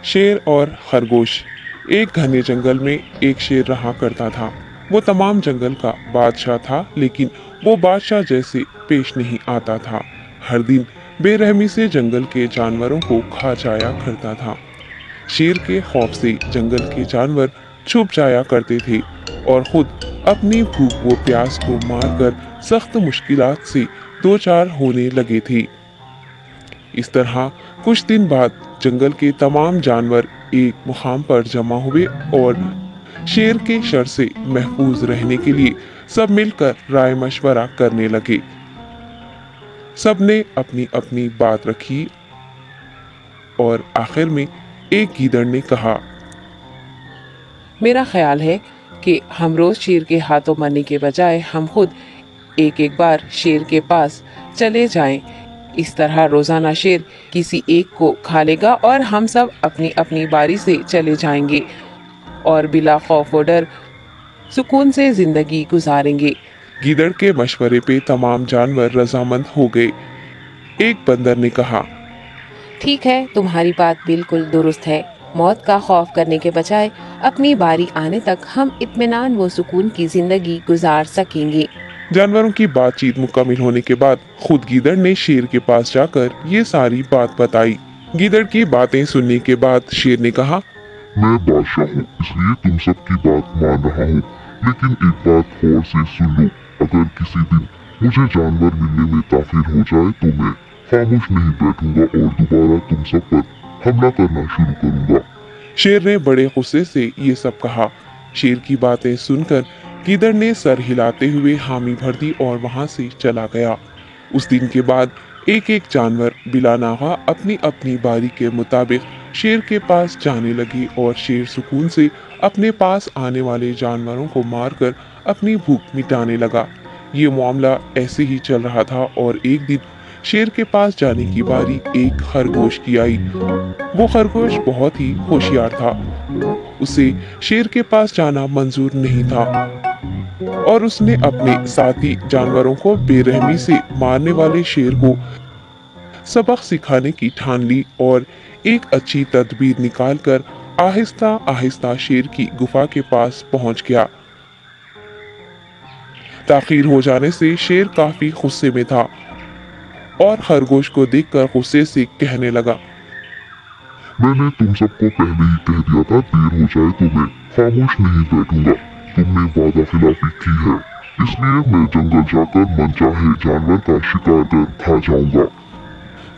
शेर और खरगोश। एक घने जंगल में एक शेर रहा करता था। वो तमाम जंगल का बादशाह था, लेकिन वो बादशाह जैसे पेश नहीं आता था। हर दिन बेरहमी से जंगल के जानवरों को खा जाया करता था। शेर के खौफ से जंगल के जानवर छुप जाया करते थे और खुद अपनी भूख व प्यास को मारकर सख्त मुश्किलात से दो चार होने लगे थे। इस तरह कुछ दिन बाद जंगल के तमाम जानवर एक मुकाम पर जमा हुए और शेर के शर से महफूज रहने के लिए सब मिलकर राय मशवरा करने लगे। सबने अपनी अपनी बात रखी और आखिर में एक गीदड़ ने कहा, मेरा ख्याल है कि हम रोज शेर के हाथों मरने के बजाय हम खुद एक एक बार शेर के पास चले जाएं। इस तरह रोजाना शेर किसी एक को खा लेगा और हम सब अपनी अपनी बारी से चले जाएंगे और बिला खौफ व डर सुकून से जिंदगी गुजारेंगे। गीदड़ के मशवरे पे तमाम जानवर रजामंद हो गए। एक बंदर ने कहा, ठीक है, तुम्हारी बात बिल्कुल दुरुस्त है। मौत का खौफ करने के बजाय अपनी बारी आने तक हम इत्मीनान व सुकून की जिंदगी गुजार सकेंगे। जानवरों की बातचीत मुकम्मल होने के बाद खुद गीदड़ ने शेर के पास जाकर ये सारी बात बताई। गीदड़ की बातें सुनने के बाद शेर ने कहा, मैं बादशाह हूँ, इसलिए तुम सबकी बात मान रहा हूँ, लेकिन एक बात गौर से सुन लो। अगर किसी दिन मुझे जानवर मिलने में ताखिर हो जाए तो मैं खामोश नहीं बैठूंगा और दोबारा तुम सब पर हमला करना शुरू करूंगा। शेर ने बड़े गुस्से से ये सब कहा। शेर की बातें सुनकर गीदड़ ने सर हिलाते हुए हामी भर दी और वहां से चला गया। उस दिन के बाद एक एक जानवर बिला नागा अपनी अपनी बारी के मुताबिक शेर के पास जाने लगी और शेर सुकून से अपने पास आने वाले जानवरों को मारकर अपनी भूख मिटाने लगा। ये मामला ऐसे ही चल रहा था और एक दिन शेर के पास जाने की बारी एक खरगोश की आई। वो खरगोश बहुत ही होशियार था। उसे शेर के पास जाना मंजूर नहीं था और उसने अपने साथी जानवरों को बेरहमी से मारने वाले शेर को सबक सिखाने की ठान ली और एक अच्छी तदबीर निकालकर आहिस्ता आहिस्ता शेर की गुफा के पास पहुंच गया। ताखीर हो जाने से शेर काफी गुस्से में था और खरगोश को देखकर गुस्से से कहने लगा, मैंने तुम सबको पहले ही कह दिया था, देर हो जाए तो मैं खामोश नहीं बैठूंगा। तुमने वादा खिलाफी की है, इसलिए मैं जंगल जाकर मनचाहे जानवर का शिकार कर खा जाऊंगा।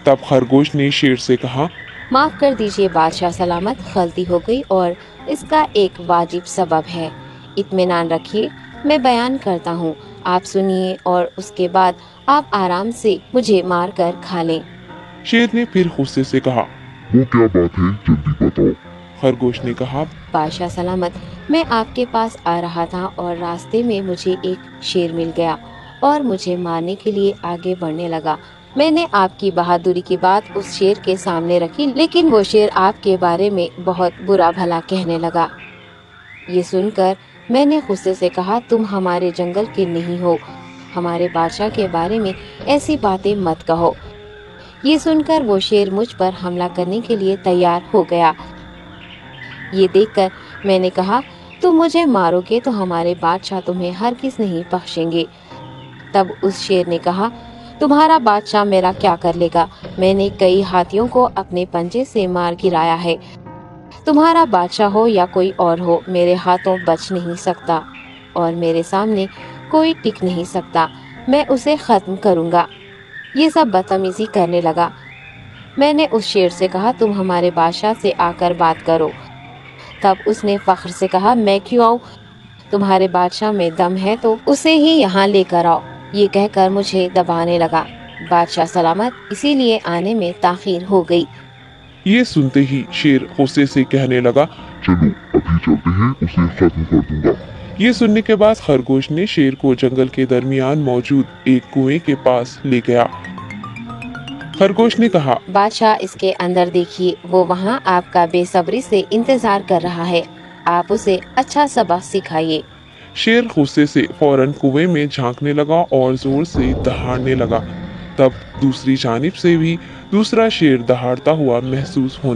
तब खरगोश ने शेर से कहा, माफ कर दीजिए बादशाह सलामत, गलती हो गई और इसका एक वाजिब सबब है। इत्मीनान रखिए, मैं बयान करता हूँ, आप सुनिए और उसके बाद आप आराम से मुझे मार कर खा लें। शेर ने फिर गुस्से से कहा, वो क्या बात है, जल्दी बताओ। खरगोश ने कहा, बादशाह सलामत, मैं आपके पास आ रहा था और रास्ते में मुझे एक शेर मिल गया और मुझे मारने के लिए आगे बढ़ने लगा। मैंने आपकी बहादुरी की बात उस शेर के सामने रखी, लेकिन वो शेर आपके बारे में बहुत बुरा भला कहने लगा। ये सुनकर मैंने गुस्से से कहा, तुम हमारे जंगल के नहीं हो, हमारे बादशाह के बारे में ऐसी बातें मत कहो। ये सुनकर वो शेर मुझ पर हमला करने के लिए तैयार हो गया। ये देखकर मैंने कहा, तुम मुझे मारोगे तो हमारे बादशाह तुम्हें हरगिज़ नहीं बख्शेंगे। तब उस शेर ने कहा, तुम्हारा बादशाह मेरा क्या कर लेगा? मैंने कई हाथियों को अपने पंजे से मार गिराया है। तुम्हारा बादशाह हो या कोई और हो, मेरे हाथों बच नहीं सकता और मेरे सामने कोई टिक नहीं सकता। मैं उसे खत्म करूंगा। ये सब बदतमीजी करने लगा। मैंने उस शेर से कहा, तुम हमारे बादशाह से आकर बात करो। तब उसने फख्र से कहा, मैं क्यों आऊं? तुम्हारे बादशाह में दम है तो उसे ही यहाँ लेकर आओ। ये कहकर मुझे दबाने लगा। बादशाह सलामत, इसीलिए आने में ताखीर हो गई। ये सुनते ही शेर गुस्से से कहने लगा, चलो अभी चलते हैं, उसे खत्म कर दूंगा। ये सुनने के बाद खरगोश ने शेर को जंगल के दरमियान मौजूद एक कुएं के पास ले गया। खरगोश ने कहा, बादशाह इसके अंदर देखिए, वो वहाँ आपका बेसब्री से इंतजार कर रहा है। आप उसे अच्छा सबक सिखाइए। शेर गुस्से से फौरन कुएं में झांकने लगा और जोर से दहाड़ने लगा। तब दूसरी जानिब से भी दूसरा शेर दहाड़ता हुआ महसूस होने